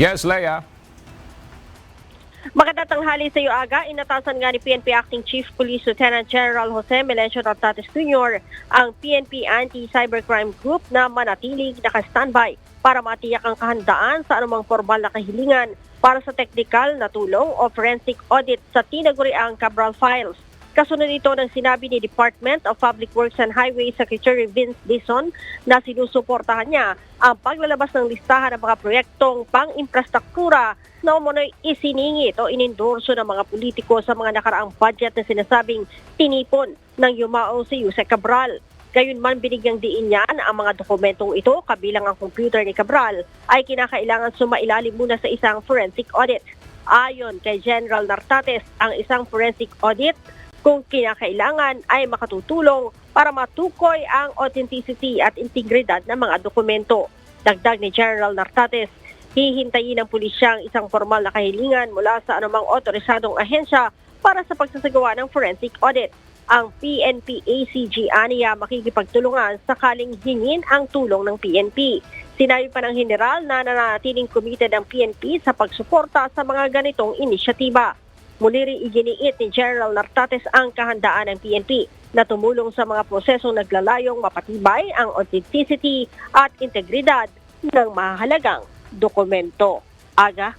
Yes, Leia. Magandang tanghali sa iyo, Aga. Inatasan nga ni PNP Acting Chief Police Lieutenant General Jose Melencio Nartates Jr. ang PNP Anti-Cybercrime Group na manatiling naka-standby para matiyak ang kahandaan sa anumang formal na kahilingan para sa technical na tulong o forensic audit sa tinaguriang Cabral Files. Kasunod ito ng sinabi ni Department of Public Works and Highways Secretary Vince Dizon na sinusuportahan niya ang paglalabas ng listahan ng mga proyektong pang-infrastruktura na umunoy isiningit o inendorso ng mga politiko sa mga nakaraang budget na sinasabing tinipon ng yumao si Yusek Cabral. Gayunman binigyang diin niyan ang mga dokumentong ito kabilang ang computer ni Cabral ay kinakailangan sumailalim muna sa isang forensic audit. Ayon kay General Nartates, ang isang forensic audit kung kinakailangan ay makatutulong para matukoy ang authenticity at integridad ng mga dokumento. Dagdag ni General Nartates, hihintayin ng pulisyang isang formal na kahilingan mula sa anumang otorisadong ahensya para sa pagsasagawa ng forensic audit. Ang PNP-ACG aniya makikipagtulungan sakaling hingin ang tulong ng PNP. Sinabi pa ng General na nanatiling committed ang PNP sa pagsuporta sa mga ganitong inisyatiba. Muli rin iginiit ni General Nartates ang kahandaan ng PNP na tumulong sa mga prosesong naglalayong mapatibay ang authenticity at integridad ng mahalagang dokumento. Aga?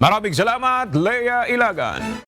Maraming salamat, Leia Ilagan.